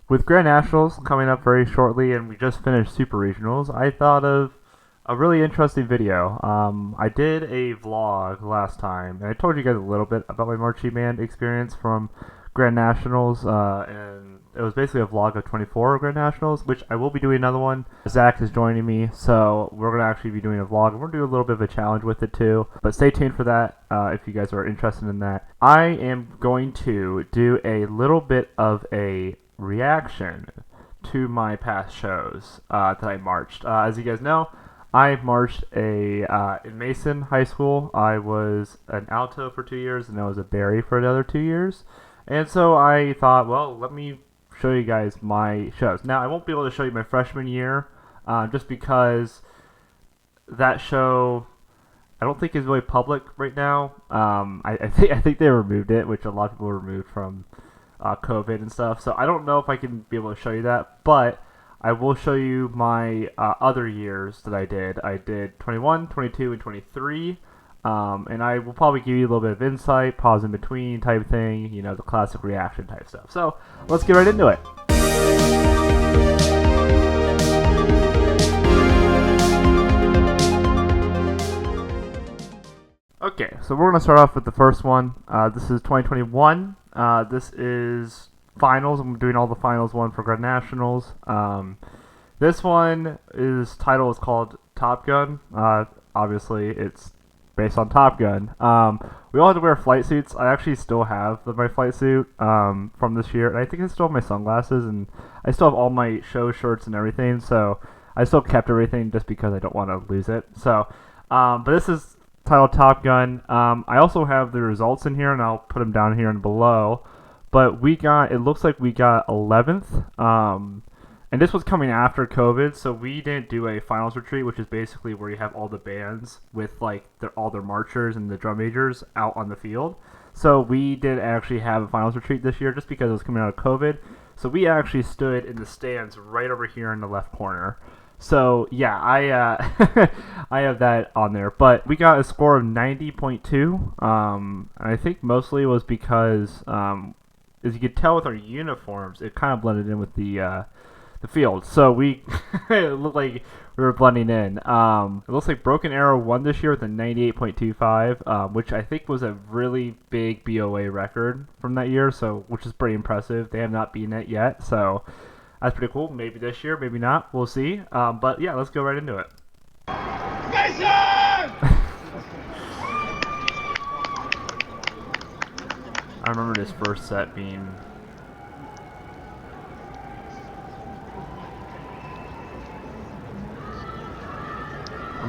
With Grand Nationals coming up very shortly, and we just finished Super Regionals, I thought of a really interesting video. I did a vlog last time, and I told you guys a little bit about my marching band experience from Grand Nationals, and it was basically a vlog of 24 Grand Nationals, which I will be doing another one. Zach is joining me, so we're going to actually be doing a vlog, and we're going to do a little bit of a challenge with it too, but stay tuned for that if you guys are interested in that. I am going to do a little bit of a reaction to my past shows that I marched. As you guys know, I marched in Mason High School. I was an alto for 2 years, and I was a Barry for another 2 years. And so I thought, well, let me show you guys my shows. Now, I won't be able to show you my freshman year, just because that show, I don't think is really public right now. I think they removed it, which a lot of people removed from COVID and stuff. So I don't know if I can be able to show you that, but I will show you my other years that I did. I did 21, 22, and 23. And I will probably give you a little bit of insight, pause in between type thing, you know, the classic reaction type stuff. So let's get right into it. Okay, so we're going to start off with the first one. This is 2021. This is finals. I'm doing all the finals one for Grand Nationals. This one title is called Top Gun. Obviously, it's based on Top Gun. We all had to wear flight suits. I actually still have my flight suit from this year, and I think I still have my sunglasses, and I still have all my show shirts and everything. So I still kept everything just because I don't want to lose it. So, but this is titled Top Gun. I also have the results in here, and I'll put them down here and below. But it looks like we got 11th. And this was coming after COVID, so we didn't do a finals retreat, which is basically where you have all the bands with like all their marchers and the drum majors out on the field. So we did actually have a finals retreat this year just because it was coming out of COVID. So we actually stood in the stands right over here in the left corner. So yeah, I I have that on there, but we got a score of 90.2. I think mostly was because as you could tell with our uniforms, it kind of blended in with the field. So it looked like we were blending in. It looks like Broken Arrow won this year with a 98.25, which I think was a really big BOA record from that year. So which is pretty impressive. They have not beaten it yet, so that's pretty cool. Maybe this year, maybe not. We'll see. But yeah, let's go right into it. Mason! I remember this first set being.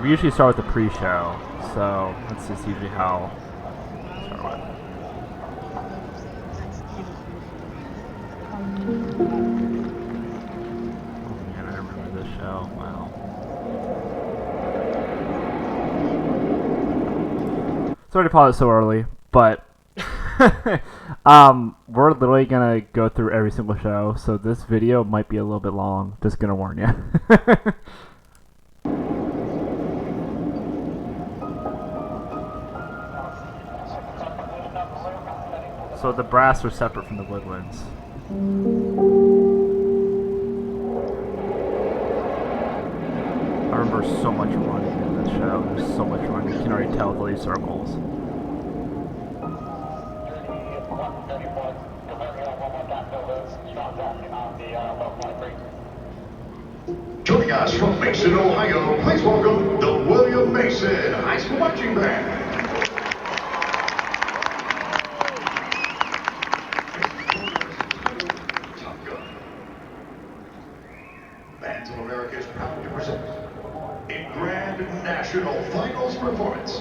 We usually start with the pre-show, so that's just usually how we start with. Oh man, I remember this show. Wow. Sorry to pause it so early, but we're literally gonna go through every single show, so this video might be a little bit long. Just gonna warn you. So the brass are separate from the woodwinds. I remember so much running in this show. There's so much running. You can already tell with all these circles. Joining us from Mason, Ohio, please welcome the William Mason High School Marching Band. Bands of America is proud to present in Grand National Finals performance.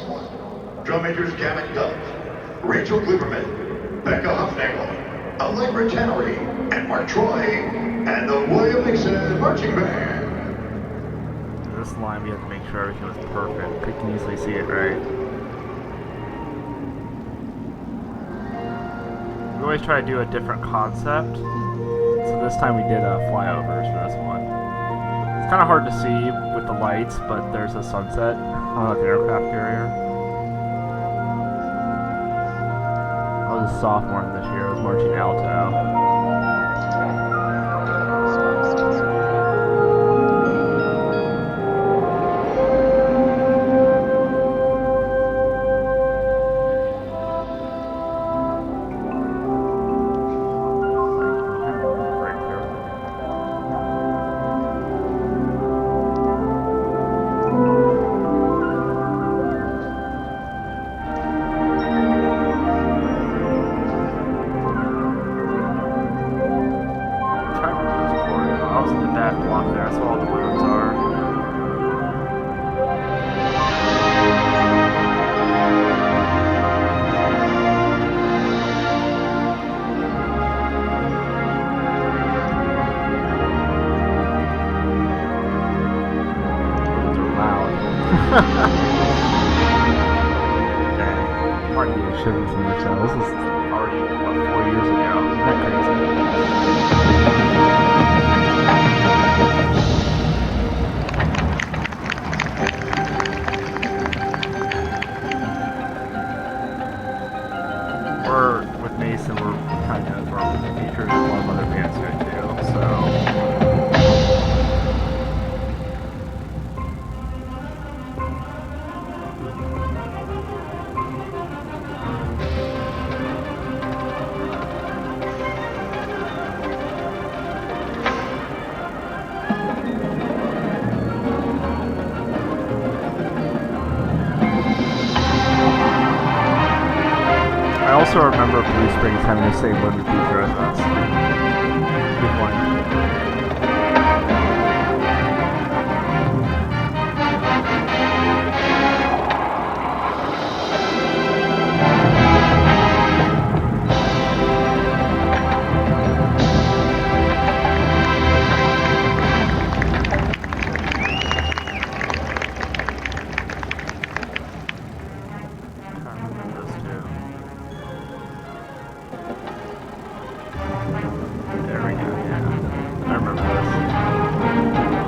Drum majors Gavitt Dove, Rachel Gliberman, Becca Huffnagel, Allegra Tannery, and Mark Troy, and the William Mason Marching Band. This line, we have to make sure everything was perfect. You can easily see it, right? We always try to do a different concept. So this time we did flyovers for this one. It's kind of hard to see with the lights, but there's a sunset on the aircraft carrier. I was a sophomore this year. I was marching alto. back block there. That's where all the balloons are. Balloons are loud. Dang. Hard to get a shiver from this show. This is already, what, 4 years ago. Isn't that crazy? We're with Mason. We're kind of featured in a lot of other bands here too. So I also remember Blue Springs having the same women feature as us. Good point.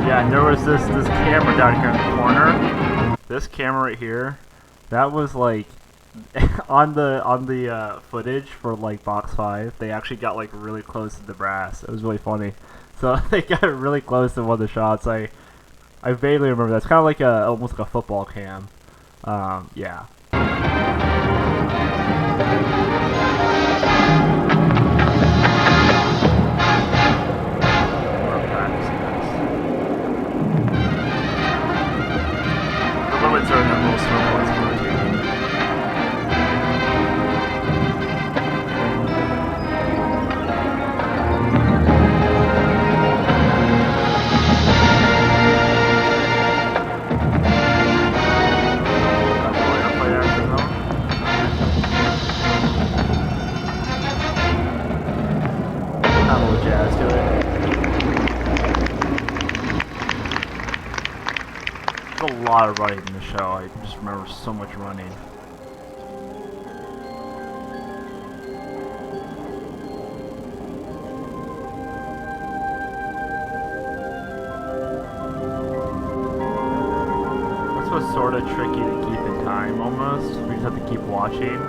Yeah, and there was this camera down here in the corner. This camera right here, that was like on the footage for like box 5. They actually got like really close to the brass. It was really funny. So they got really close to one of the shots. I vaguely remember that. It's kind of like almost like a football cam. Yeah. Limits are in that little circle. It's rotating. Airplane action though. Have a little jazz to it. There's a lot of running in the show. I just remember so much running. This was sort of tricky to keep in time almost. We just have to keep watching.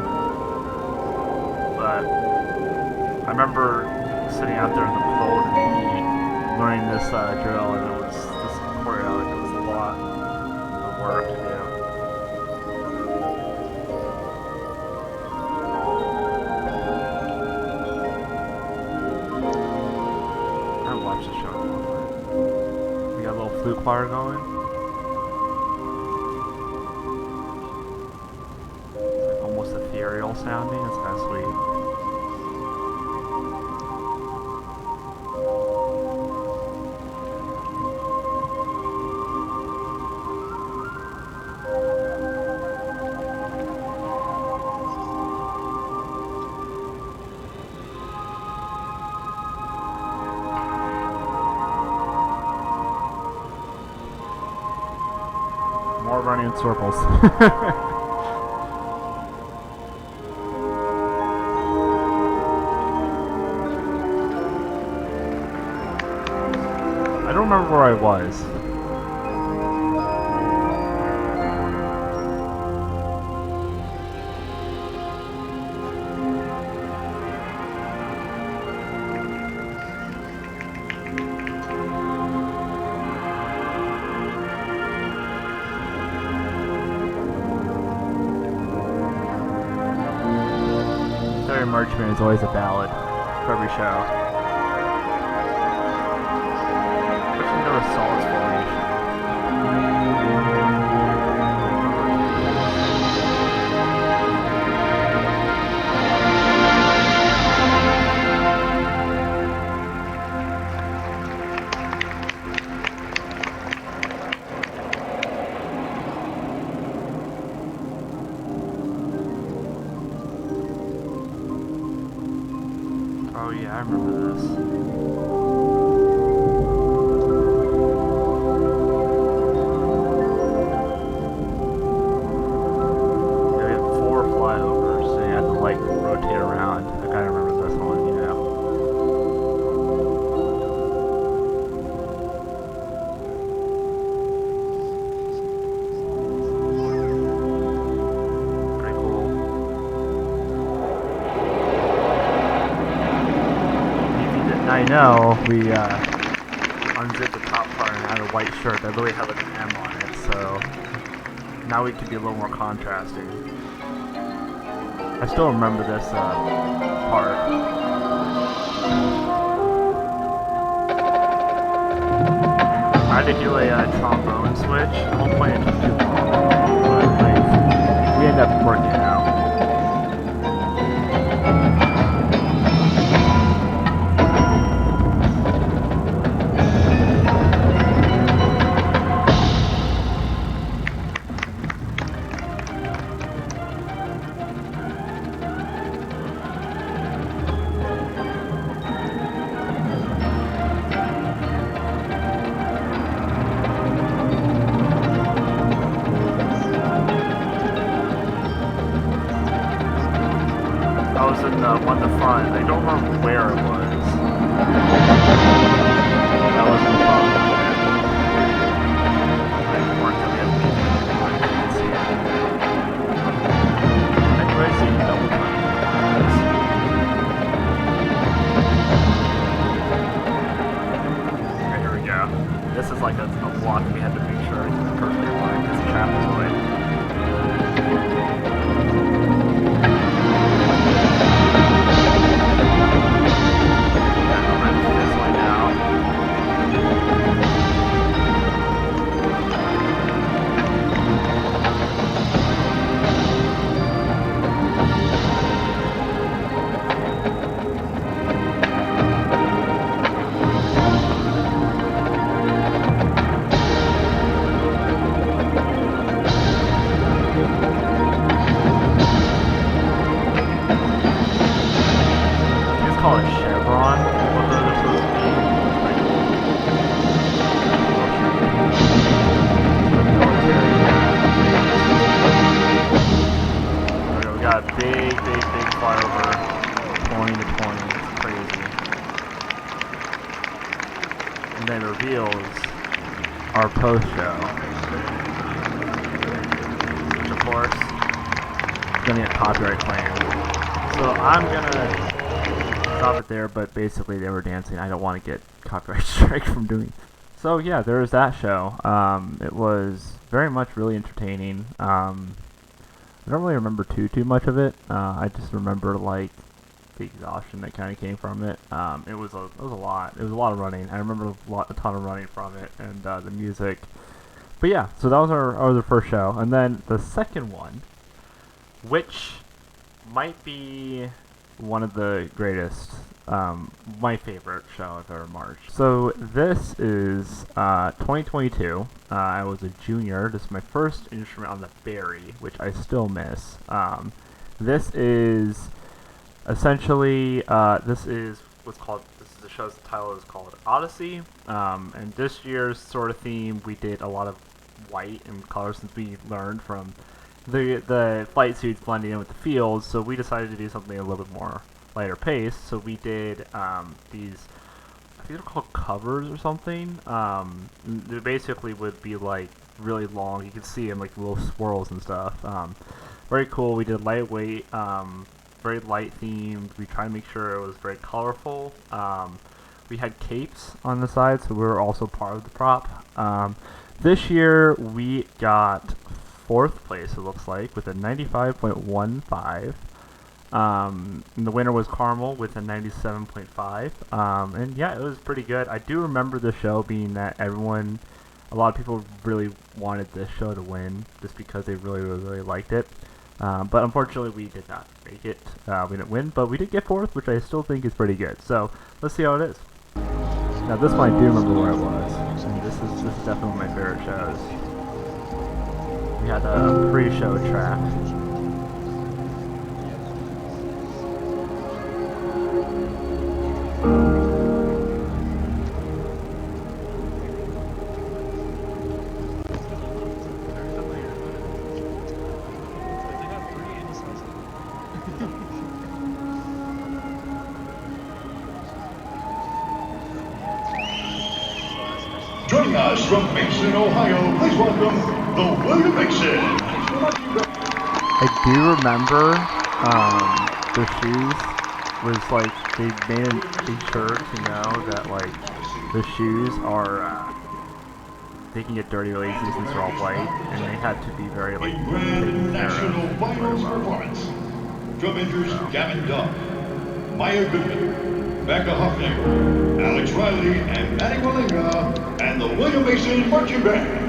But I remember sitting out there in the cold and the heat, learning this drill, and it was this choreo, and it was a lot of work to do. I watched the show a lot. We got a little flute choir going. It's like almost ethereal sounding. It's kind of sweet. More running in circles. I don't remember where I was. March Man is always a ballad for every show. Especially there was Solace Formation. know, we unzipped the top part and had a white shirt that really had like an M on it, so now we can be a little more contrasting. I still remember this part. I had to do a trombone switch. I won't play it too long, but like, we ended up working it out. I was in one in the front. I don't remember where it was. That wasn't the problem. I worked on the other meeting. I didn't see it. Anyway, I see you double time. Okay, here we go. This is like a block we had to make sure it's perfectly aligned because the trap is away. Call it chevron, what they're supposed to be. We got a big flyover, 20 to 20, it's crazy. And then reveals our post show, which of course is gonna get copyright claim. So I'm gonna stop it there, but basically they were dancing. I don't want to get copyright strike from doing. So yeah, there was that show. It was very much really entertaining. I don't really remember too much of it. I just remember like the exhaustion that kind of came from it. It was a lot. It was a lot of running. I remember a ton of running from it, and the music. But yeah, so that was our first show, and then the second one, which might be one of the greatest, my favorite show I've ever marched. So this is 2022. I was a junior. This is my first instrument on the Barry, which I still miss. This is essentially this is the show's title is called Odyssey. And this year's sort of theme, we did a lot of white and color since we learned from the flight suits blending in with the fields, so we decided to do something a little bit more lighter pace. So we did these, I think they're called covers or something. They basically would be like really long. You can see them like little swirls and stuff. Very cool. We did lightweight, very light themed. We tried to make sure it was very colorful. We had capes on the side, so we were also part of the prop. This year we got 4th place, it looks like, with a 95.15. And the winner was Carmel with a 97.5. And yeah, it was pretty good. I do remember the show being that a lot of people really wanted this show to win just because they really liked it. But unfortunately, we did not make it. We didn't win, but we did get 4th, which I still think is pretty good. So let's see how it is. Now this one I do remember where it was, and this is definitely one of my favorite shows. We had a pre-show track. Joining us from Mason, Ohio, please welcome the William Mason. I do remember the shoes was like they made sure to know that like the shoes are they can get dirty really easily since they're all white, and they had to be very like taken care National of Finals very well. performance. Drum majors Gavin Dove, Maya Goodman, Becca Huffner, Alex Riley, and Maddie Wallinga, and the William Mason Marching Band.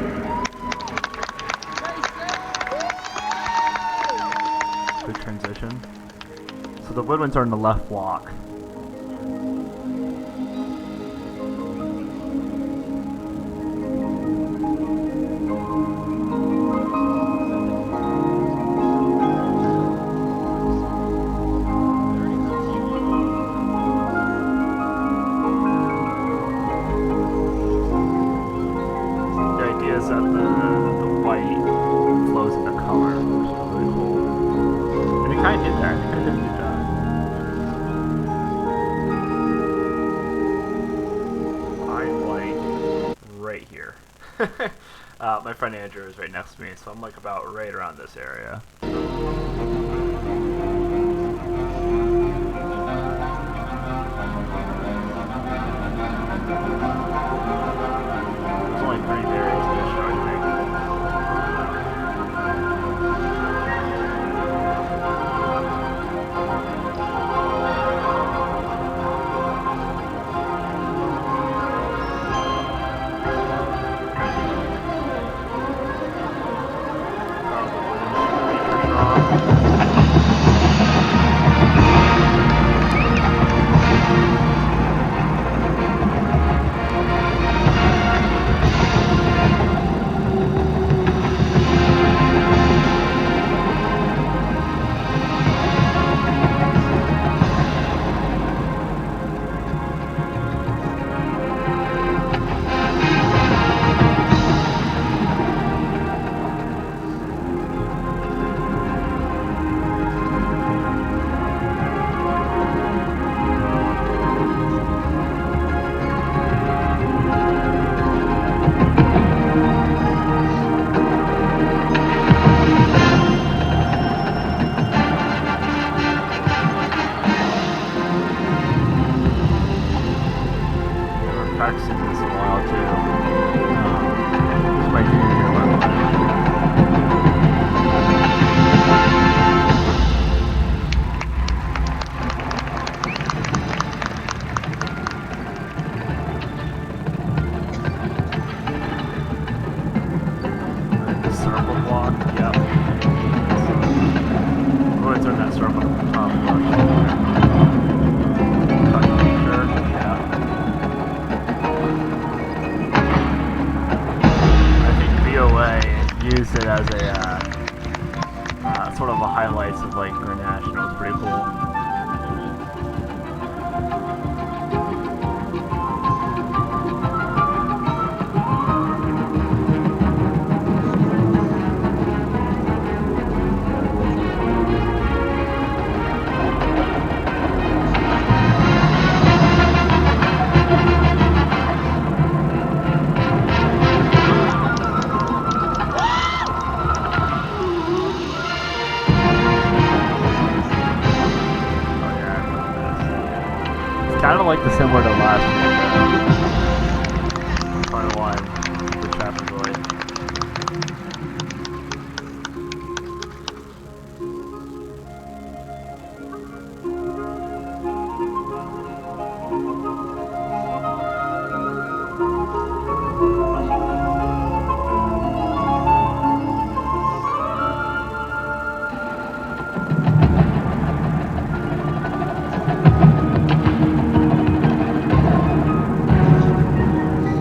Good transition. So the woodwinds are in the left block. That the white flows into color, which is really cool. And it kind of did that. It kind of did a good job. I'm like right here. My friend Andrew is right next to me, so I'm like about right around this area. There's only 3 berries in this show, I think. Practicing this a while too. This is my junior year, by the way. And the circle block, yep. I'm going to turn that circle at the top. Cut feature, yeah. Used it as a sort of a highlights of like Grand Nationals. Pretty cool. Kind of like the similar to last year, final one, the traffic light.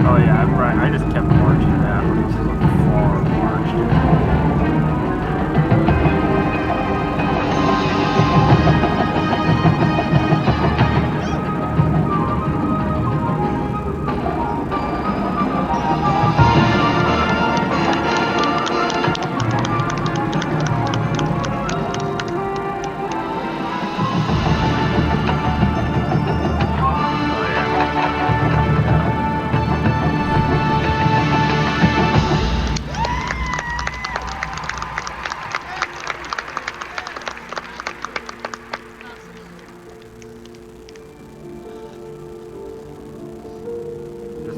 Oh yeah, I just kept marching that. This is a far march, Oh yeah.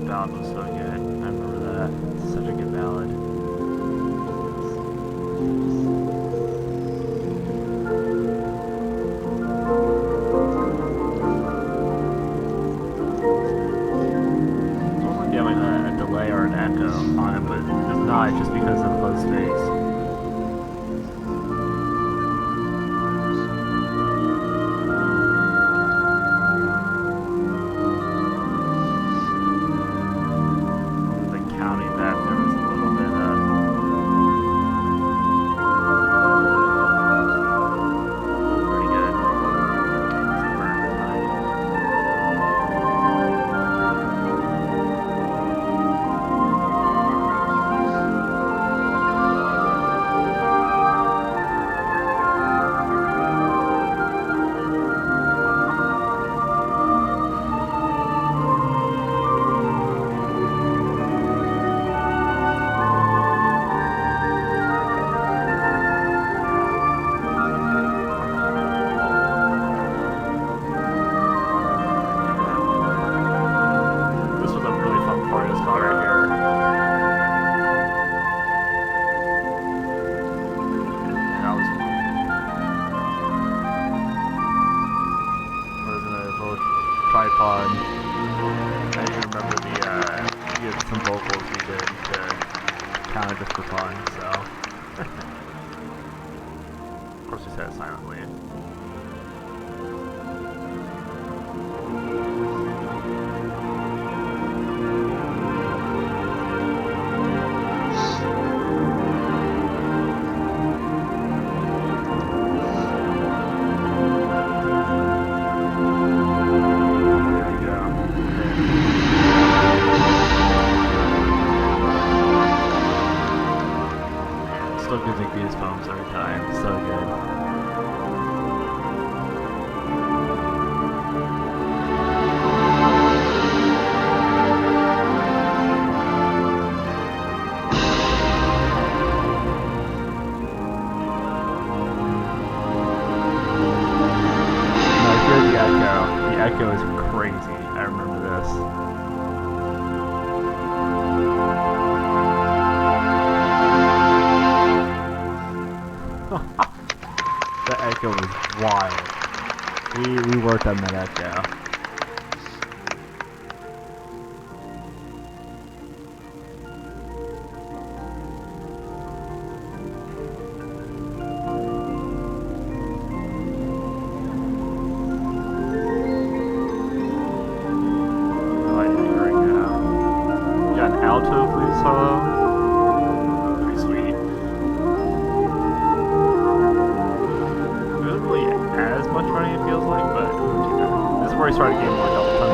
ballad was so good. I remember that. It's such a good ballad. It's almost like getting a delay or an echo on it, but it's not just because of the space. Tripod. I even remember we had some vocals we did to kind of just for fun, so. Of course we said it silently. Still gives me goosebumps every time. So good. Now here's the echo. The echo is crazy. I remember this. That echo was wild. We worked on that echo. I like hearing got an alto flute solo. Pretty sweet. As much running it feels like, but this is where I started getting more double tongue.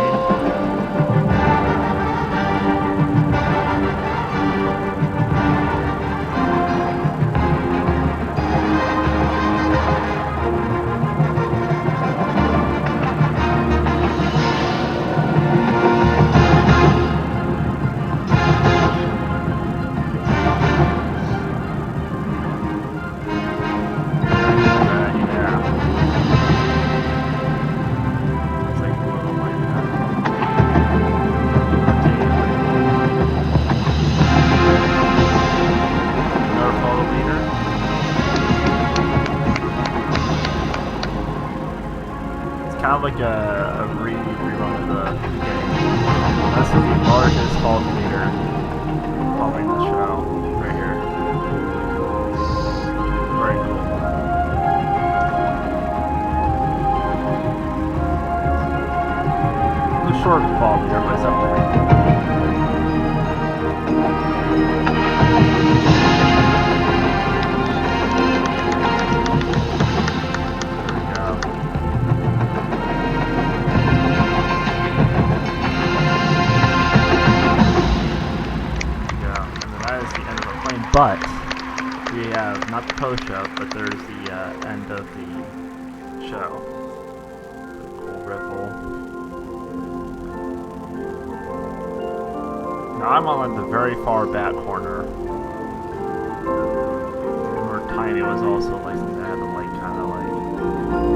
Kind of like a rerun of the game. This is the largest fault meter probably in the show, right here. Very cool. It's a short fault meter, but it's up to me. But we have not the post show, but there's the end of the show. Cool riffle. Now I'm on the very far back corner. When we were tiny, it was also like something I had to like kind of like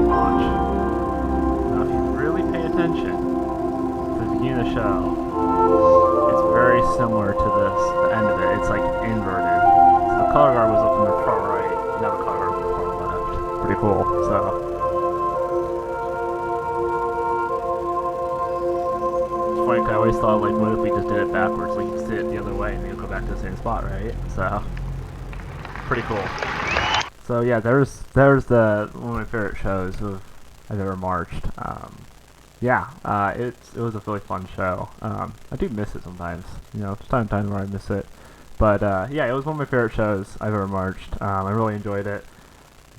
watch. Now if you really pay attention to the beginning of the show, similar to this, the end of it. It's like inverted. So the color guard was up in the far right, now the color guard is in the far left. Pretty cool. So it's funny 'cause I always thought, like, what if we just did it backwards? Like, you sit it the other way and then you go back to the same spot, right? So pretty cool. So yeah, there's the one of my favorite shows I've ever marched. Yeah, it was a really fun show. I do miss it sometimes. You know, it's time to time where I miss it. But yeah, it was one of my favorite shows I've ever marched. I really enjoyed it.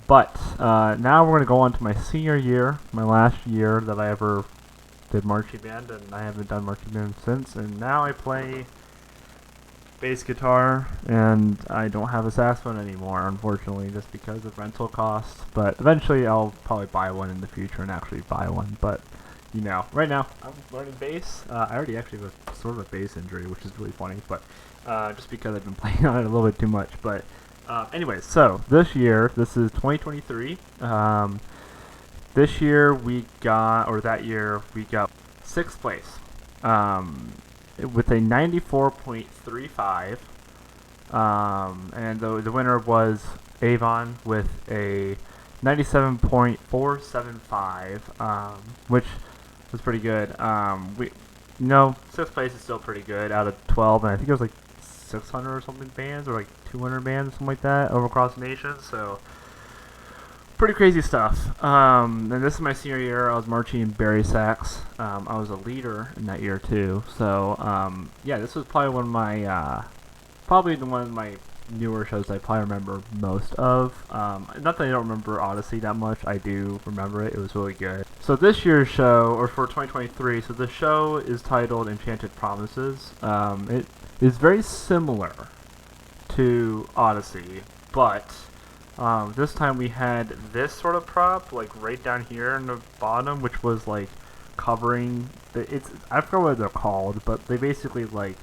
But now we're gonna go on to my senior year, my last year that I ever did marching band, and I haven't done marching band since. And now I play bass guitar, and I don't have a saxophone anymore, unfortunately, just because of rental costs. But eventually, I'll probably buy one in the future and actually buy one. But you know, right now I'm learning bass. I already actually have a sort of a bass injury, which is really funny, but just because I've been playing on it a little bit too much. But anyways, so this year, this is 2023. This year we got, or that year we got 6th place with a 94.35. And the winner was Avon with a 97.475, which was pretty good. 6th place is still pretty good out of 12, and I think it was like 600 or something bands, or like 200 bands, something like that, over across the nation. So pretty crazy stuff. And this is my senior year. I was marching in Barry Sax. I was a leader in that year too. So yeah, this was probably one of my one of my newer shows I probably remember most of. Not that I don't remember Odyssey that much. I do remember it. It was really good. So this year's show, or for 2023, so the show is titled Enchanted Promises. It is very similar to Odyssey, but this time we had this sort of prop, like right down here in the bottom, which was like covering I forgot what they're called, but they basically like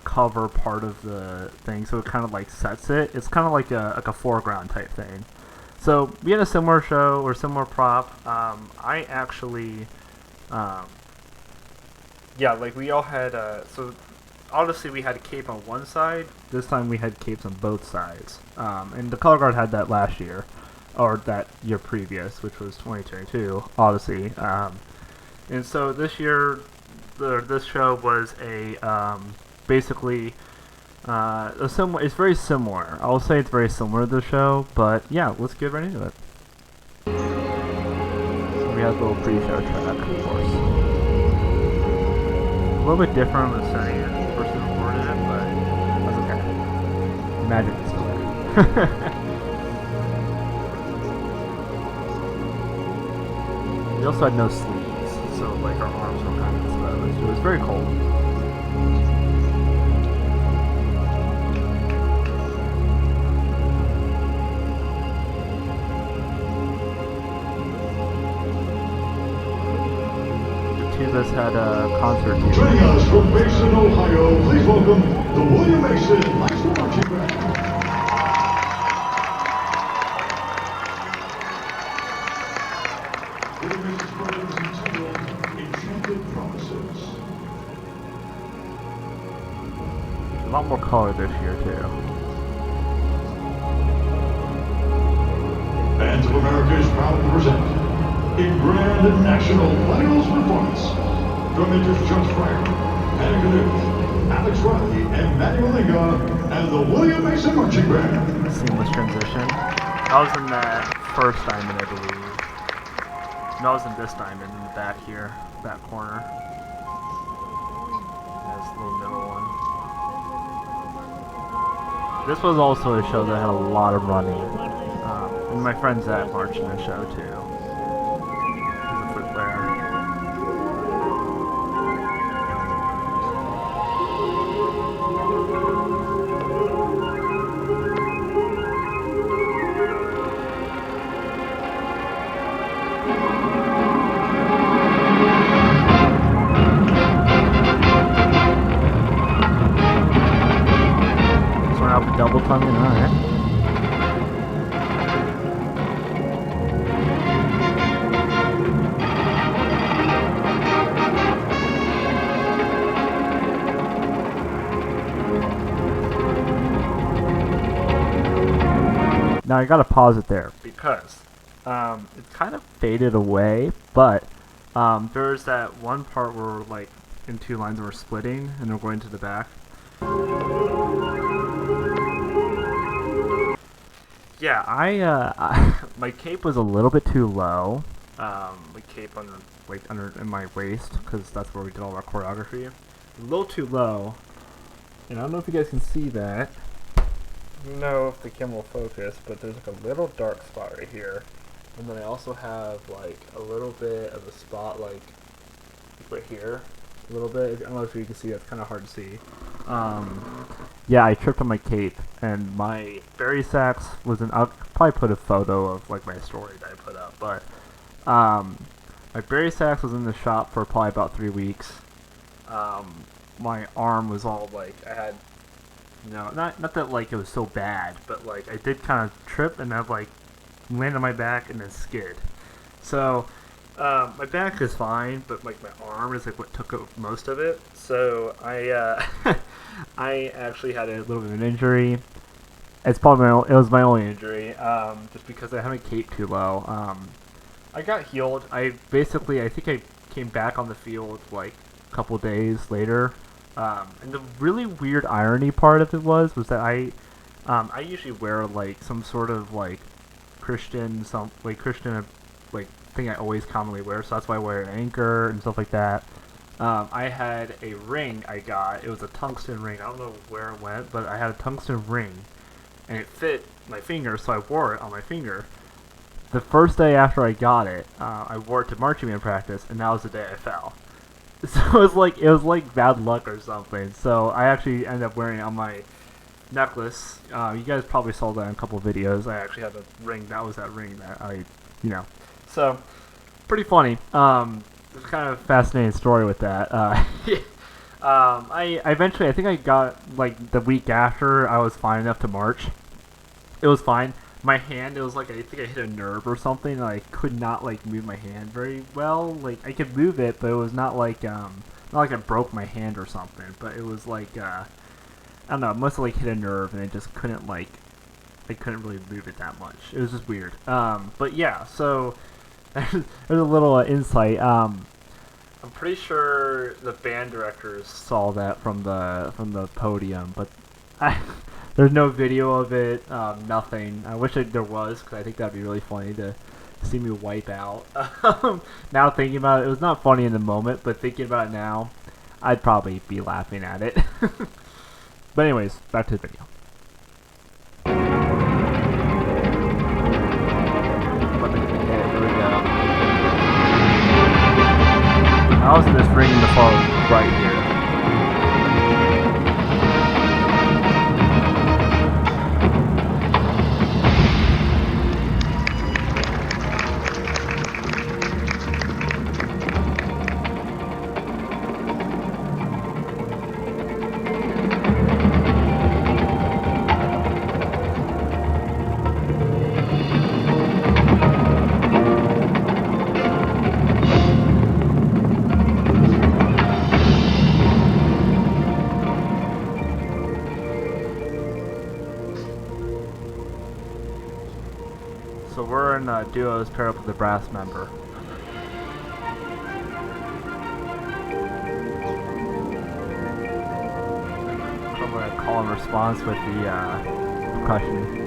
cover part of the thing, so it kind of like sets it. It's kind of like a foreground type thing. So we had a similar show or similar prop. I actually, yeah, like we all had. So obviously we had a cape on one side. This time we had capes on both sides. And the color guard had that last year, or that year previous, which was 2022 Odyssey. And so this year, this show was a basically it's very similar. I'll say it's very similar to the show, but yeah, let's get right into it. So we have a little pre-show track, of course. A little bit different with setting it person recorded it, but that's okay. Magic is still there. We also had no sleeves, so like our arms were kind of exposed. It was very cold. Tubas had a concert here. Joining us from Mason, Ohio, please welcome the William Mason High School Marching Band. William Mason's program is entitled Enchanted Promises. A lot more color this year too. Bands of America is proud to present in grand national finals performance, drum majors Chuck Fryer, Hannah Knuth, Alex Riley, and Manuel Linga, and the William Mason Marching Band. Seamless transition. I was in that first diamond, I believe. No, I was in this diamond in the back here, back corner. This little middle one. This was also a show that had a lot of running. And my friends that marched in the show too. Double tonguing, alright. Now I gotta pause it there because it kind of faded away, but there's that one part where like in two lines we're splitting and we're going to the back. Yeah, my cape was a little bit too low. My cape under in my waist because that's where we did all our choreography. A little too low, and I don't know if you guys can see that. I don't know if the camera will focus, but there's like a little dark spot right here, and then I also have like a little bit of a spot like right here, a little bit. I don't know if you can see. That's kind of hard to see. Yeah, I tripped on my cape, and my berry sacks was in. I'll probably put a photo of like my story that I put up, but my berry sacks was in the shop for probably about 3 weeks. My arm was all like I had, not that like it was so bad, but like I did kind of trip and I've like landed on my back and then skid. So my back is fine, but like my arm is like what took up most of it. So I I actually had a little bit of an injury. It was my only injury, just because I had my cape too low. I got healed. I think I came back on the field like a couple days later. And the really weird irony part of it was that I usually wear like some sort of like Christian like thing I always commonly wear, so that's why I wear an anchor and stuff like that. I had a ring I got. It was a tungsten ring. I don't know where it went, but I had a tungsten ring, and it fit my finger, so I wore it on my finger. The first day after I got it, I wore it to marching band practice, and that was the day I fell. So it was like bad luck or something. So I actually ended up wearing it on my necklace. You guys probably saw that in a couple of videos. I actually had a ring. That was that ring that So pretty funny. It's kind of a fascinating story with that. I eventually, I think I got like the week after I was fine enough to march. It was fine. My hand, it was like I think I hit a nerve or something. And I could not like move my hand very well. Like I could move it, but it was not like I broke my hand or something. But it was like I don't know. It must have like hit a nerve, and I just couldn't like I couldn't really move it that much. It was just weird. But yeah, so there's a little insight. I'm pretty sure the band directors saw that from the podium, but there's no video of it, nothing. I wish there was, because I think that'd be really funny to see me wipe out. Now thinking about it, it was not funny in the moment, but thinking about it now, I'd probably be laughing at it. But anyways, back to the video. Here we go. I was just ringing the phone right here. So we're in duos paired up with a brass member. I'm going to call and response with the percussion.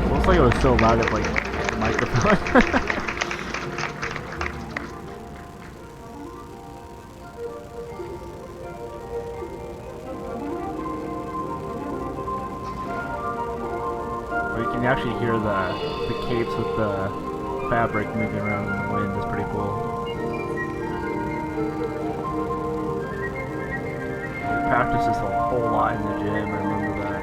Looks like it was so loud at like the microphone. But you can actually hear the capes with the fabric moving around in the wind. It's pretty cool. I practiced this a whole lot in the gym. I remember that.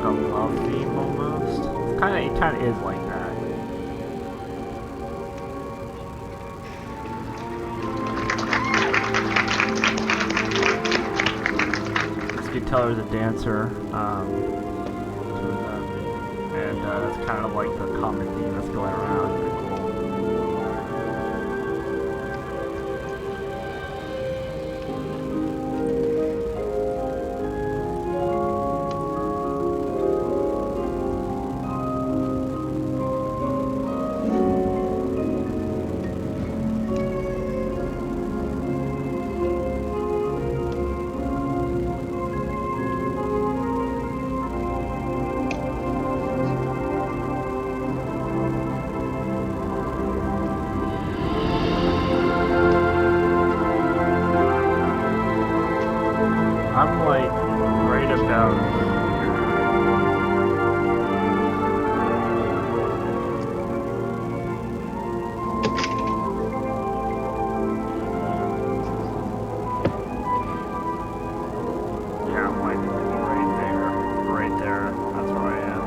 like a love theme almost. It kind of is like that. As you can tell, there's a dancer, and that's kind of like the common theme that's going around. I'm like right about yeah, I'm like right there. That's where I am.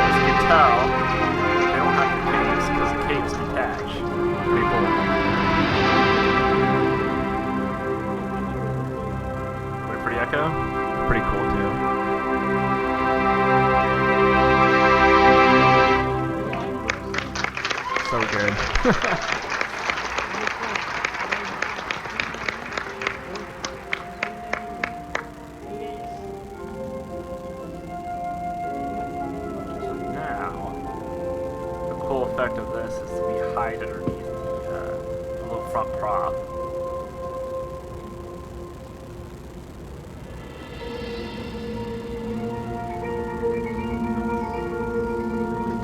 As you can tell, they don't have the capes because the capes detach. Pretty cool. Wait for the echo. Pretty cool too. So good. Now, the cool effect of this is to be hide underneath the little front prop.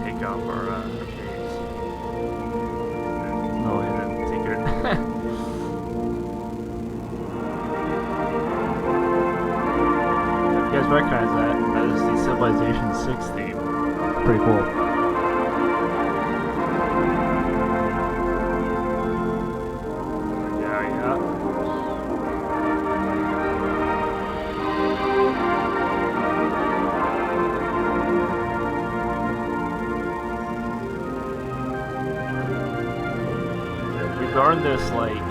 Take off our case. No, he didn't take it. If you guys recognize that, that is the Civilization 6 theme. Pretty cool. Learned this like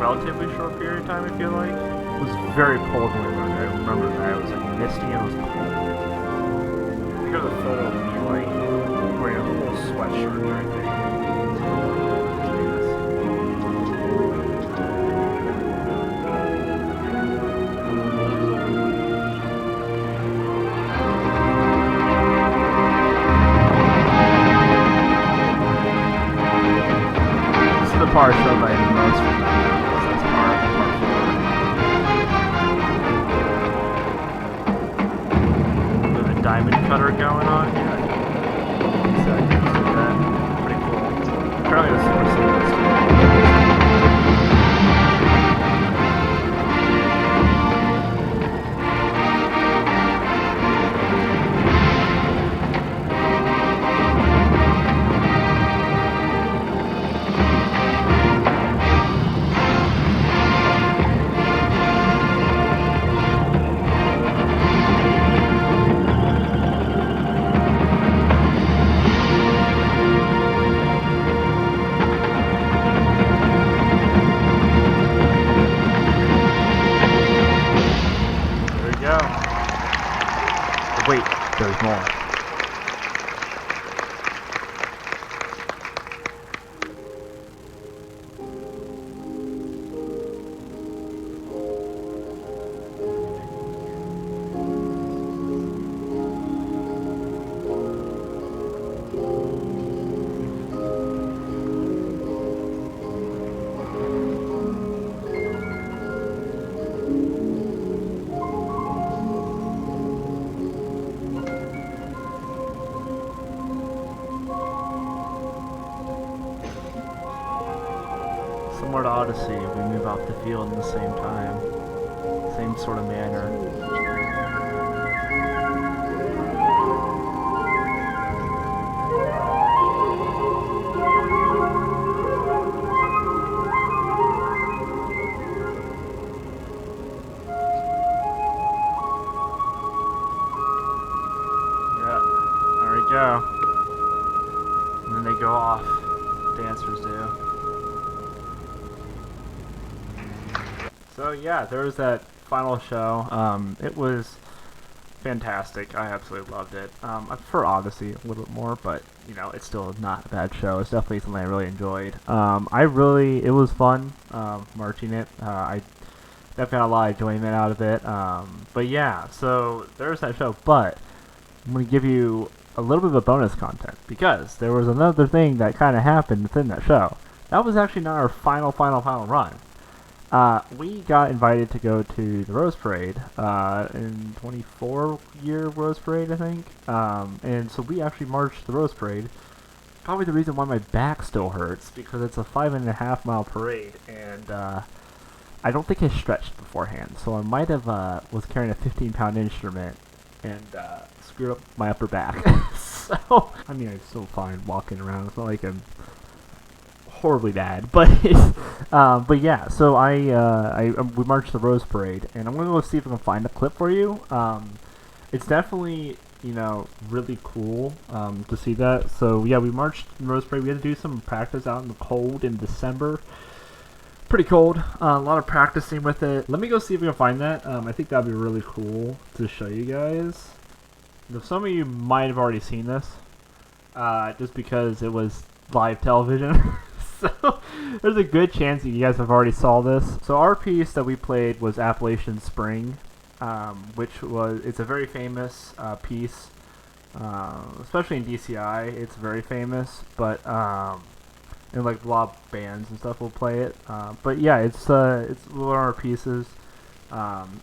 relatively short period of time. I feel like it was very cold when we learned it. I remember that it was like misty and it was cold. I think of the photo of me like wearing a full sweatshirt and everything. The part show by the most from that. That's part 4. With a diamond cutter going on. Yeah. Exactly. See that? Pretty cool. Apparently the super seamless. Wait, there's more. Similar to Odyssey, we move off the field in the same time. Same sort of manner. go. And then they go off. Dancers do. So yeah, there was that final show. It was fantastic. I absolutely loved it. I prefer Odyssey a little bit more, but you know, it's still not a bad show. It's definitely something I really enjoyed. It was fun marching it. I definitely got a lot of enjoyment out of it. But yeah, so there's that show. But I'm gonna give you a little bit of a bonus content because there was another thing that kind of happened within that show. That was actually not our final run. We got invited to go to the Rose Parade in 24-year Rose Parade, I think. And so we actually marched the Rose Parade. Probably the reason why my back still hurts because it's a 5.5 mile parade, and I don't think I stretched beforehand. So I might have was carrying a 15-pound instrument and screwed up my upper back. So I mean, I'm still fine walking around. It's not like I'm horribly bad, but yeah. So we marched the Rose Parade, and I'm gonna go see if I can find a clip for you. It's definitely, you know, really cool to see that. So yeah, we marched the Rose Parade. We had to do some practice out in the cold in December. Pretty cold. A lot of practicing with it. Let me go see if we can find that. I think that'd be really cool to show you guys. Now, some of you might have already seen this, just because it was live television. So there's a good chance that you guys have already saw this. So our piece that we played was Appalachian Spring, it's a very famous piece, especially in DCI. It's very famous, but and like a lot of bands and stuff will play it. But yeah, it's one of our pieces.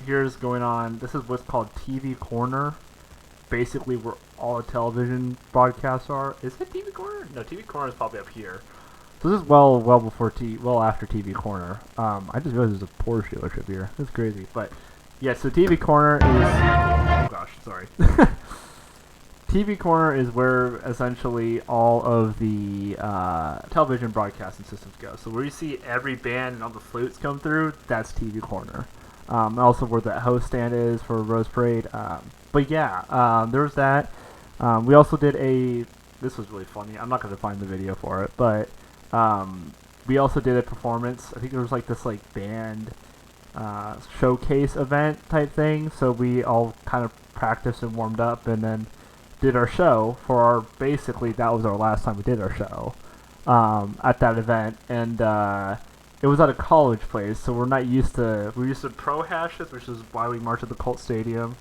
Here's going on. This is what's called TV Corner. Basically, where all the television broadcasts are. Is it TV Corner? No, TV Corner is probably up here. So this is well after TV Corner. I just realized there's a Porsche dealership here. That's crazy. But yeah, so TV Corner is, oh gosh, sorry. TV Corner is where essentially all of the television broadcasting systems go. So where you see every band and all the flutes come through, that's TV Corner. Also where that host stand is for Rose Parade. But yeah, there's that. We also did this was really funny. I'm not going to find the video for it, but we also did a performance. I think there was like this like band showcase event type thing. So we all kind of practiced and warmed up and then did our show basically that was our last time we did our show at that event. And it was at a college place, so we're used to pro hashes, which is why we march at the Colt Stadium.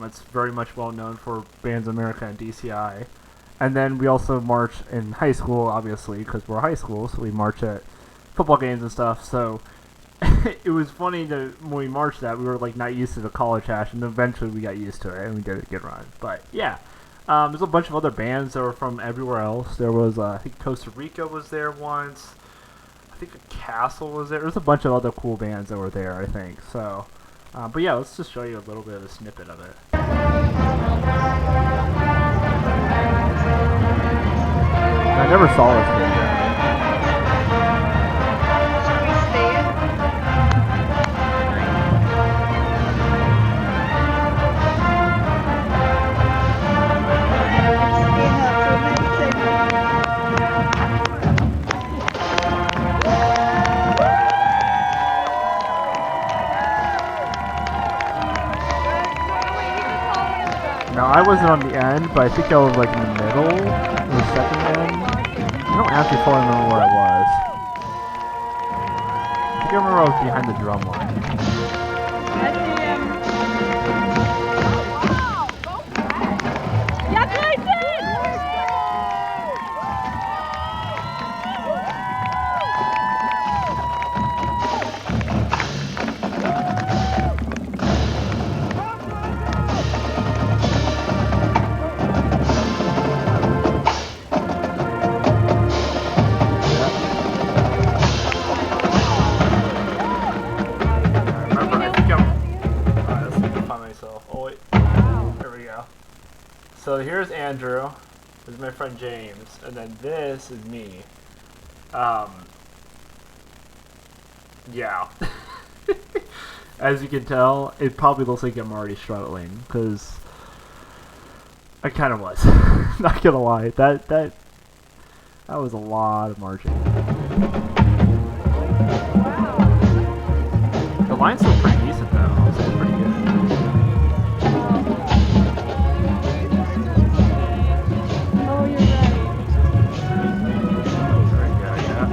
It's very much well known for Bands of America and DCI. And then we also march in high school, obviously, because we're high school, so we march at football games and stuff. So it was funny that when we marched that, we were like not used to the college hash, and eventually we got used to it, and we did a good run. But yeah, there's a bunch of other bands that were from everywhere else. There was, I think Costa Rica was there once. I think Castle was there. There's a bunch of other cool bands that were there, I think. So, but yeah, let's just show you a little bit of a snippet of it. I never saw this band. Now, I wasn't on the end, but I think I was like in the middle, or the second end. I don't actually fully remember where I was. I think I remember I was behind the drum line. I see him. Oh, wow! Go back! Yes, I did! So here's Andrew, this is my friend James, and then this is me. Yeah. As you can tell, it probably looks like I'm already struggling, because I kind of was. Not gonna lie. That was a lot of marching. The line's still pretty decent though. I'll say it's pretty good. Oh, you're right. There we go, yeah.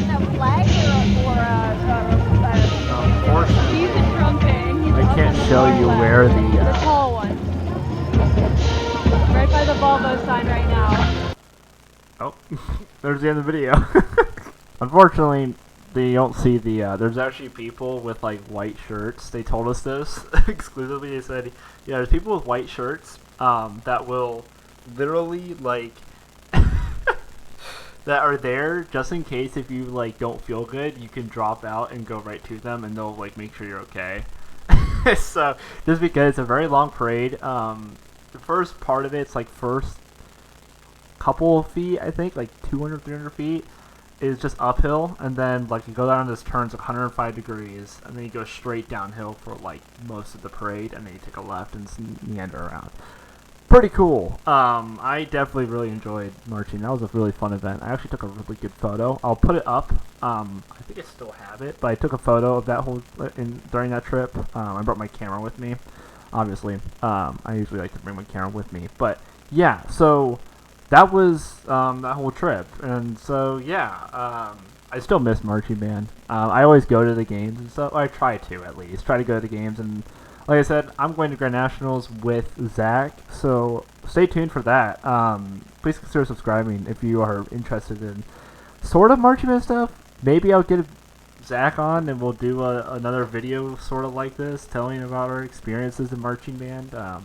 That flag Unfortunately, he's in trumping. He's I up can't on the show far you left. where The the tall one. Right by the Volvo sign right now. oh, there's the end of the video. Unfortunately, they don't see the. There's actually people with like white shirts. They told us this exclusively. They said, yeah, there's people with white shirts that will literally like that are there just in case if you like don't feel good, you can drop out and go right to them, and they'll like make sure you're okay. So just because it's a very long parade, the first part of it's like first couple of feet, I think, like 200, 300 feet, is just uphill, and then like you go down this turns 105 degrees, and then you go straight downhill for like most of the parade, and then you take a left and meander around. Pretty cool. I definitely really enjoyed marching. That was a really fun event. I actually took a really good photo. I'll put it up. I think I still have it, but I took a photo of that whole during that trip. I brought my camera with me, obviously. I usually like to bring my camera with me, but yeah. So that was that whole trip, and so yeah. I still miss marching band. I always go to the games and stuff. I try to at least try to go to the games and. Like I said, I'm going to Grand Nationals with Zach, so stay tuned for that. Please consider subscribing if you are interested in sort of marching band stuff. Maybe I'll get Zach on and we'll do another video sort of like this, telling about our experiences in marching band. I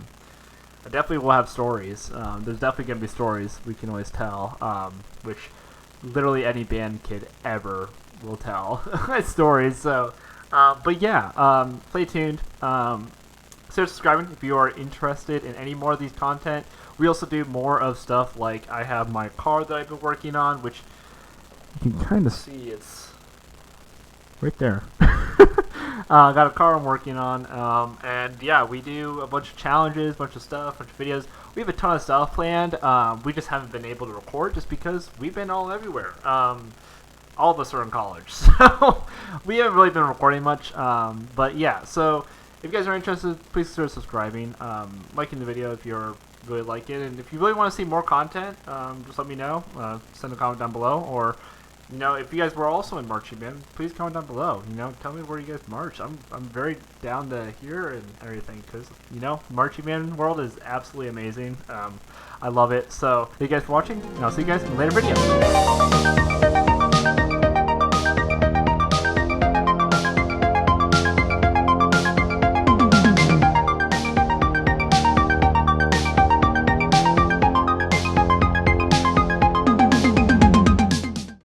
definitely will have stories. There's definitely going to be stories we can always tell, which literally any band kid ever will tell stories. So. But yeah, stay tuned. Start subscribing if you are interested in any more of these content. We also do more of stuff like I have my car that I've been working on, which you can kind of see it's right there. I got a car I'm working on, and yeah, we do a bunch of challenges, bunch of stuff, bunch of videos. We have a ton of stuff planned. We just haven't been able to record just because we've been all everywhere. All of us are in college, so we haven't really been recording much, but yeah, so if you guys are interested, please consider subscribing, liking the video if you really like it, and if you really want to see more content, just let me know, send a comment down below, or, you know, if you guys were also in marching band, please comment down below, you know, tell me where you guys march. I'm very down to hear and everything, because, you know, marching band world is absolutely amazing. I love it, so thank you guys for watching, and I'll see you guys in a later video.